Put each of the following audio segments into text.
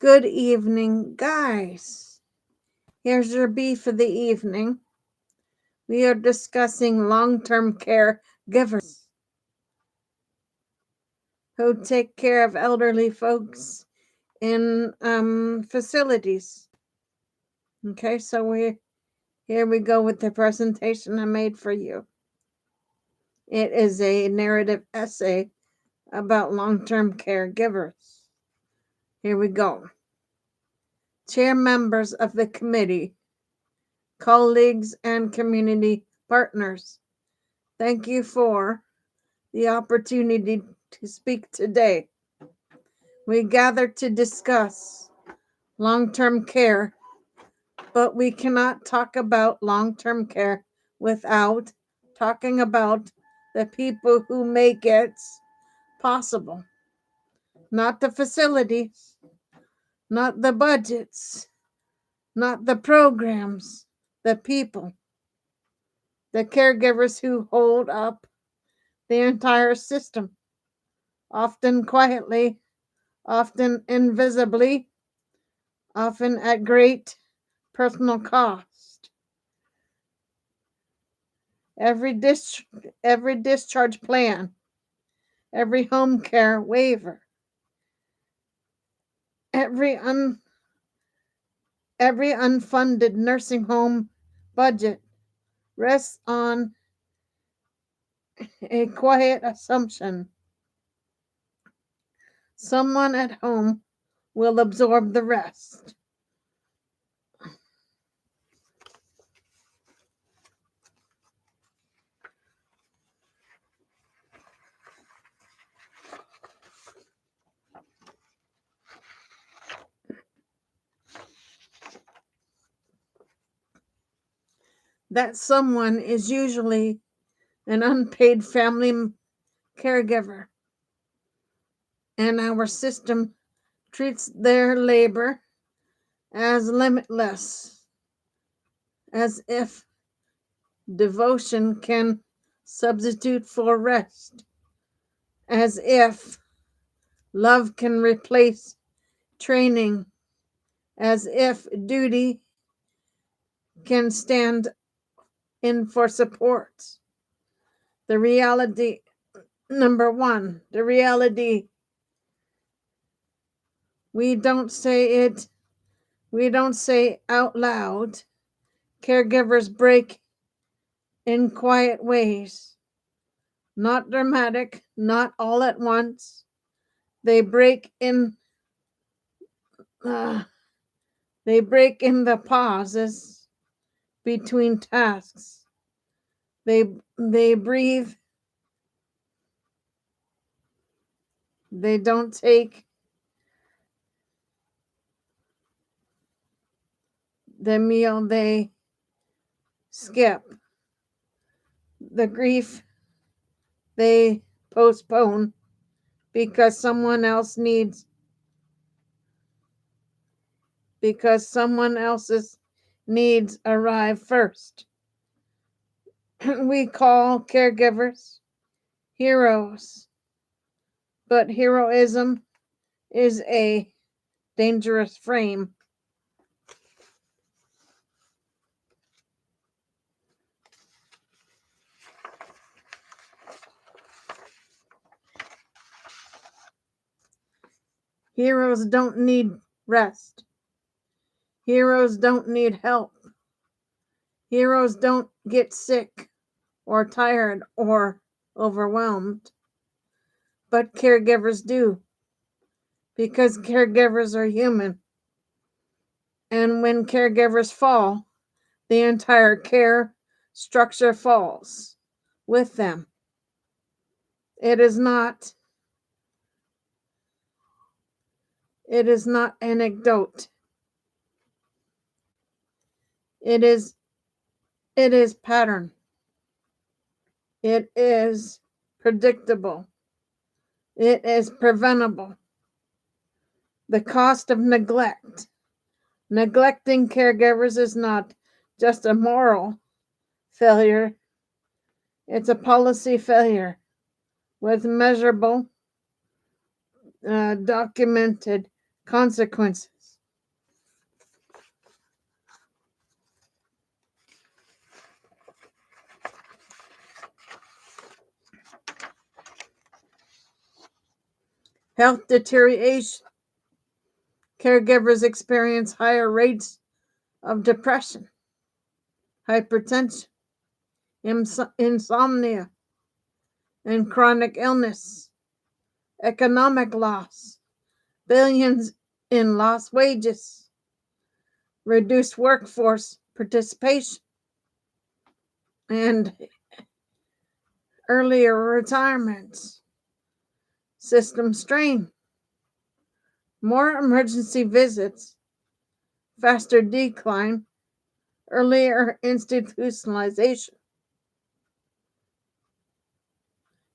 Good evening, guys. Here's your B for the evening. We are discussing long-term care givers who take care of elderly folks in facilities. Okay, so here we go with the presentation I made for you. It is a narrative essay about long-term caregivers. Here we go. Chair members of the committee, colleagues, and community partners, thank you for the opportunity to speak today. We gather to discuss long-term care, but we cannot talk about long-term care without talking about the people who make it possible. Not the facilities, not the budgets, not the programs, the people, the caregivers who hold up the entire system, often quietly, often invisibly, often at great personal cost. Every discharge plan, every home care waiver, every unfunded nursing home budget rests on a quiet assumption: someone at home will absorb the rest. That someone is usually an unpaid family caregiver, and our system treats their labor as limitless, as if devotion can substitute for rest, as if love can replace training, as if duty can stand in for support. The reality, number one, the reality, we don't say out loud. Caregivers break in quiet ways, not dramatic, not all at once. They break in the pauses between tasks. They breathe. They don't take the meal, they skip. The grief they postpone because someone else's needs arrive first. We call caregivers heroes, but heroism is a dangerous frame. Heroes don't need rest. Heroes don't need help. Heroes don't get sick or tired or overwhelmed. But caregivers do, because caregivers are human. And when caregivers fall, the entire care structure falls with them. It is not anecdote. It is pattern. It is predictable. It is preventable. The cost of neglect. Neglecting caregivers is not just a moral failure. It's a policy failure with measurable, documented consequences. Health deterioration. Caregivers experience higher rates of depression, hypertension, insomnia, and chronic illness. Economic loss. Billions in lost wages. Reduced workforce participation, and earlier retirements. System strain. More emergency visits, faster decline, earlier institutionalization.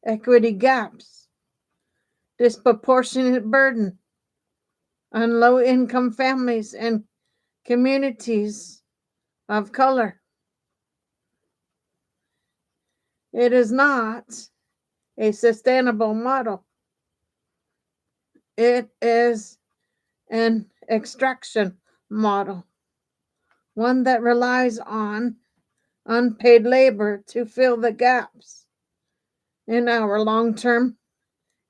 Equity gaps. Disproportionate burden on low-income families and communities of color. It is not a sustainable model. It is an extraction model, one that relies on unpaid labor to fill the gaps in our long-term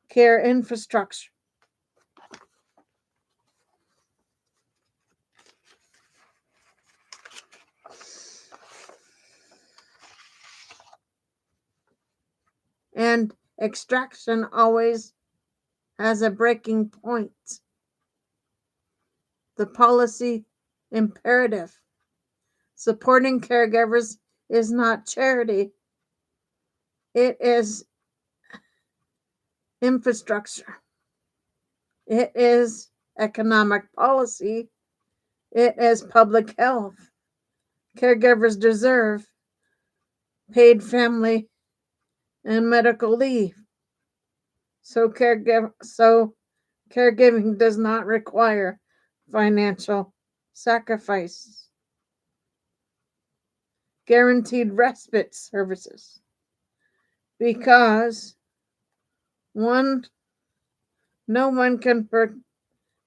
care infrastructure. And extraction always has a breaking point. The policy imperative. Supporting caregivers is not charity. It is infrastructure. It is economic policy. It is public health. Caregivers deserve paid family and medical leave. So caregiving does not require financial sacrifice. Guaranteed respite services. Because no one can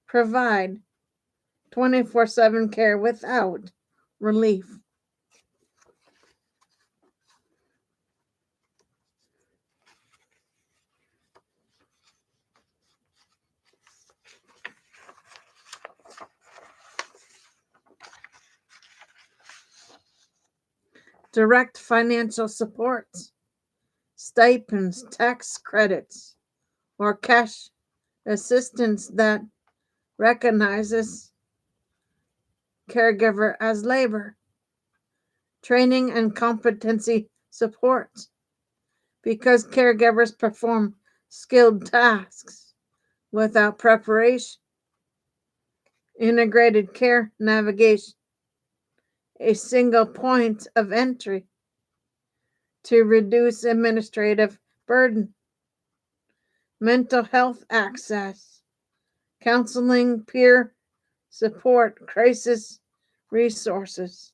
provide 24/7 care without relief. Direct financial support, stipends, tax credits, or cash assistance that recognizes caregiver as labor. Training and competency support, because caregivers perform skilled tasks without preparation. Integrated care navigation, a single point of entry to reduce administrative burden. Mental health access, counseling, peer support, crisis resources.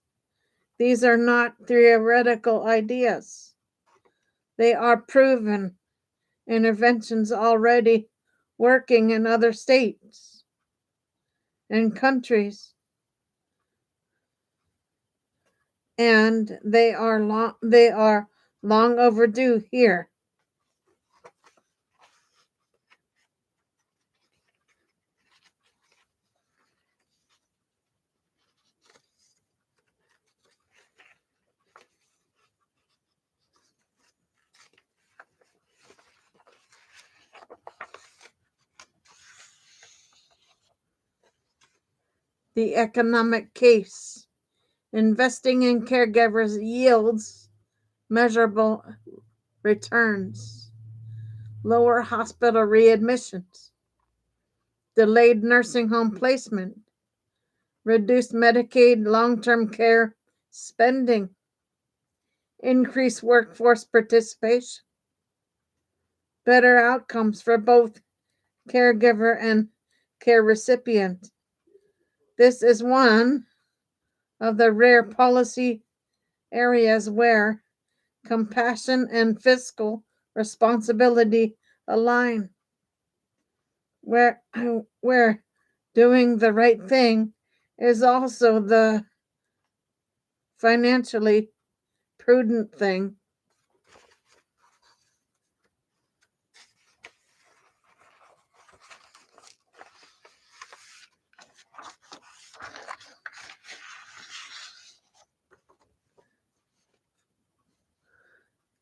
These are not theoretical ideas. They are proven interventions already working in other states and countries. And they are long overdue here. The economic case. Investing in caregivers yields measurable returns. Lower hospital readmissions, delayed nursing home placement, reduced Medicaid long-term care spending, increased workforce participation, better outcomes for both caregiver and care recipient. This is one of the rare policy areas where compassion and fiscal responsibility align, where doing the right thing is also the financially prudent thing.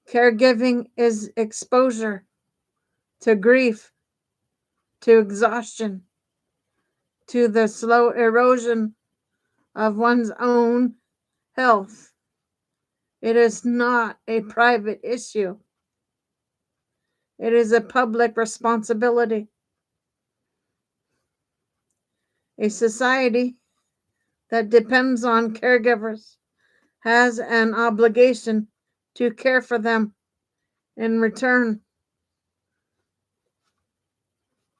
Caregiving is exposure to grief, to exhaustion, to the slow erosion of one's own health. It is not a private issue. It is a public responsibility. A society that depends on caregivers has an obligation to care for them in return.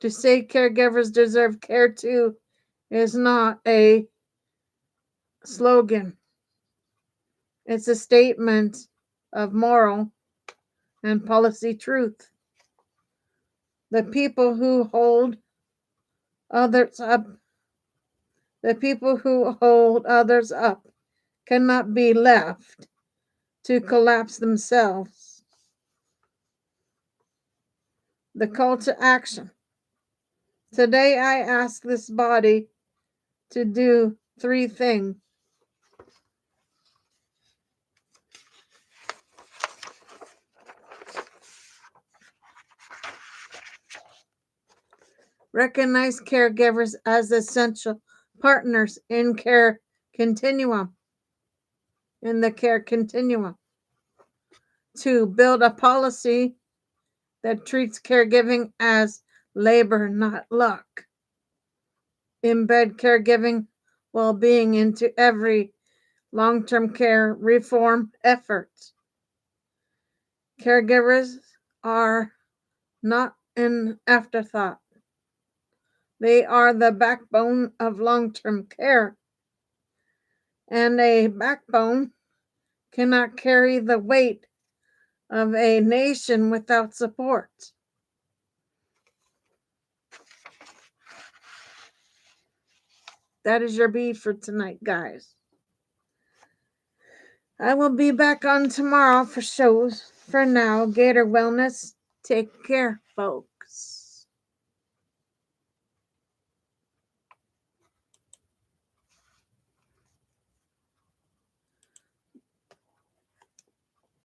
To say caregivers deserve care too is not a slogan. It's a statement of moral and policy truth. The people who hold others up, the people who hold others up cannot be left to collapse themselves. The call to action. Today I ask this body to do 3 things. Recognize caregivers as essential partners in the care continuum. 2, build a policy that treats caregiving as labor, not luck. Embed caregiving well-being into every long-term care reform effort. Caregivers are not an afterthought. They are the backbone of long-term care. And a backbone cannot carry the weight of a nation without support. That is your B for tonight, guys. I will be back on tomorrow for shows. For now, Gator Wellness, take care, folks.